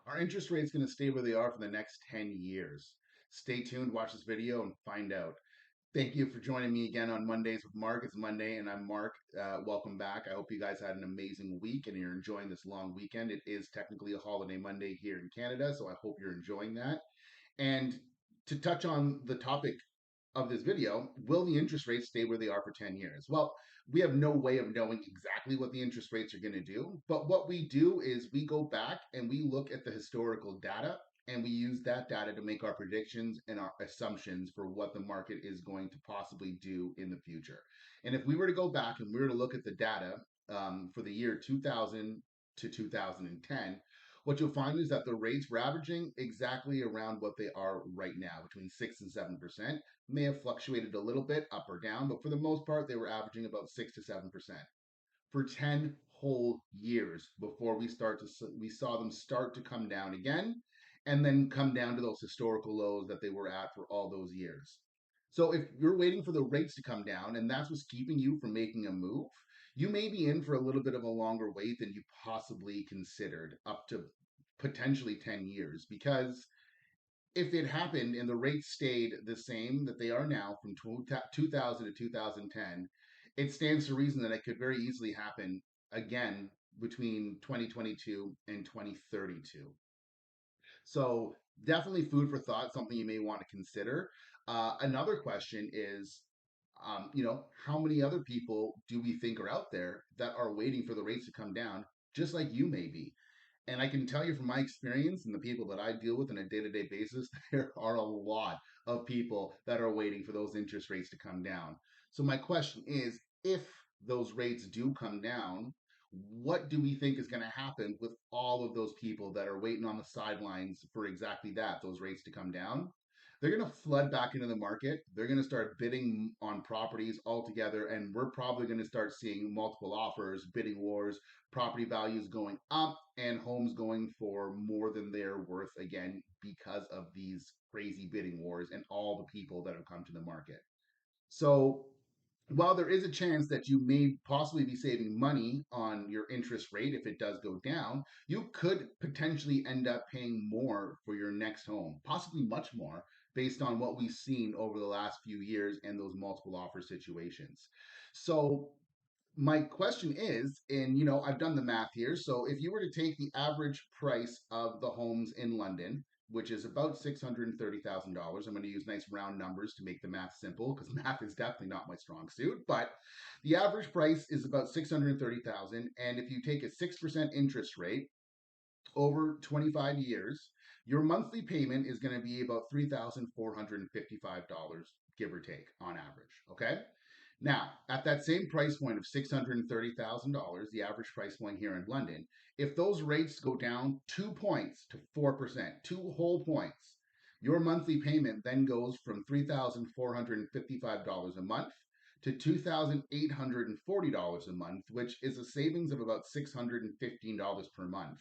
Are interest rates going to stay where they are for the next 10 years? Stay tuned, watch this video, and find out. Thank you for joining me again on Mondays with Mark. It's Monday, and I'm Mark. Welcome back. I hope you guys had an amazing week and you're enjoying this long weekend. It is technically a holiday Monday here in Canada, so I hope you're enjoying that. And to touch on the topic of this video, will the interest rates stay where they are for 10 years? Well, we have no way of knowing exactly what the interest rates are going to do. But what we do is we go back and we look at the historical data and we use that data to make our predictions and our assumptions for what the market is going to possibly do in the future. And if we were to go back and we were to look at the data for the year 2000 to 2010, what you'll find is that the rates were averaging exactly around what they are right now, between 6 and 7%. May have fluctuated a little bit up or down, but for the most part, they were averaging about 6 to 7% for 10 whole years before we saw them start to come down again and then come down to those historical lows that they were at for all those years. So if you're waiting for the rates to come down and that's what's keeping you from making a move, you may be in for a little bit of a longer wait than you possibly considered, up to potentially 10 years. Because if it happened and the rates stayed the same that they are now from 2000 to 2010, it stands to reason that it could very easily happen again between 2022 and 2032. So definitely food for thought, something you may want to consider. Another question is, how many other people do we think are out there that are waiting for the rates to come down, just like you may be? And I can tell you from my experience and the people that I deal with on a day to day basis, there are a lot of people that are waiting for those interest rates to come down. So, my question is, if those rates do come down, what do we think is going to happen with all of those people that are waiting on the sidelines for exactly that, those rates to come down? They're going to flood back into the market. They're going to start bidding on properties altogether, and we're probably going to start seeing multiple offers, bidding wars, property values going up, and homes going for more than they're worth again because of these crazy bidding wars and all the people that have come to the market. So while there is a chance that you may possibly be saving money on your interest rate if it does go down, you could potentially end up paying more for your next home, possibly much more, based on what we've seen over the last few years and those multiple offer situations. So my question is, and I've done the math here. So if you were to take the average price of the homes in London, which is about $630,000, I'm going to use nice round numbers to make the math simple because math is definitely not my strong suit. But the average price is about 630,000, and if you take a 6% interest rate over 25 years, your monthly payment is going to be about $3,455, give or take, on average. Okay. Now, at that same price point of $630,000, the average price point here in London, if those rates go down 2 points to 4%, 2 whole points, your monthly payment then goes from $3,455 a month to $2,840 a month, which is a savings of about $615 per month,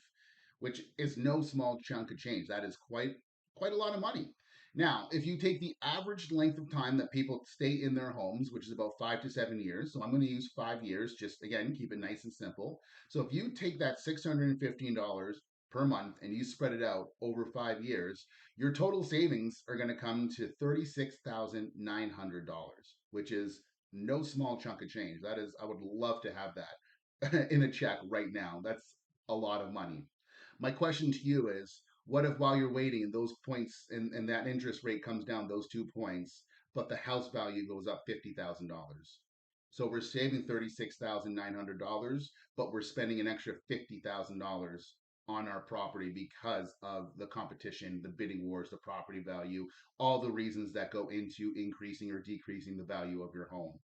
which is no small chunk of change. That is quite a lot of money. Now, if you take the average length of time that people stay in their homes, which is about 5 to 7 years, so I'm going to use 5 years, just again, keep it nice and simple. So if you take that $615 per month and you spread it out over 5 years, your total savings are going to come to $36,900, which is no small chunk of change. That is, I would love to have that in a check right now. That's a lot of money. My question to you is, what if while you're waiting, those points and that interest rate comes down those 2 points, but the house value goes up $50,000? So we're saving $36,900, but we're spending an extra $50,000 on our property because of the competition, the bidding wars, the property value, all the reasons that go into increasing or decreasing the value of your home.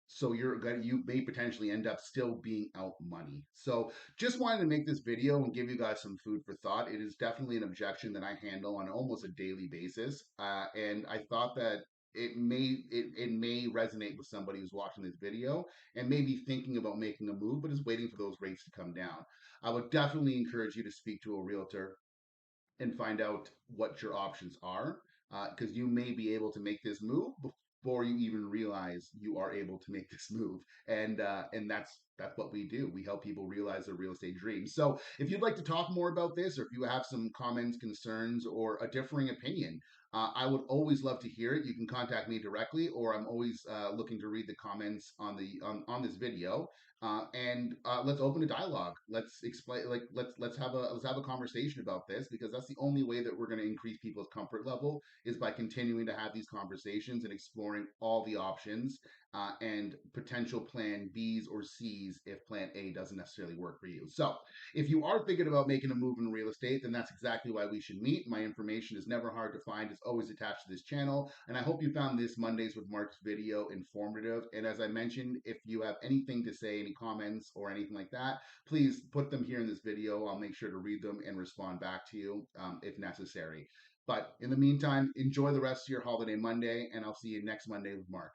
So you may potentially end up still being out money. So just wanted to make this video and give you guys some food for thought. It is definitely an objection that I handle on almost a daily basis, and I thought that it may resonate with somebody who's watching this video and maybe thinking about making a move, but is waiting for those rates to come down. I would definitely encourage you to speak to a realtor and find out what your options are, because you may be able to make this move before you even realize you are able to make this move, and that's that's what we do. We help people realize their real estate dreams. So if you'd like to talk more about this, or if you have some comments, concerns, or a differing opinion, I would always love to hear it. You can contact me directly, or I'm always looking to read the comments on the on this video. And let's open a dialogue. Let's explain. Like let's have a conversation about this, because that's the only way that we're going to increase people's comfort level, is by continuing to have these conversations and exploring all the options and potential plan Bs or Cs if plan A doesn't necessarily work for you. So, if you are thinking about making a move in real estate, then that's exactly why we should meet. My information is never hard to find, it's always attached to this channel. And I hope you found this Mondays with Mark's video informative. And as I mentioned, if you have anything to say, any comments or anything like that, please put them here in this video. I'll make sure to read them and respond back to you if necessary. But in the meantime, enjoy the rest of your holiday Monday, and I'll see you next Monday with Mark.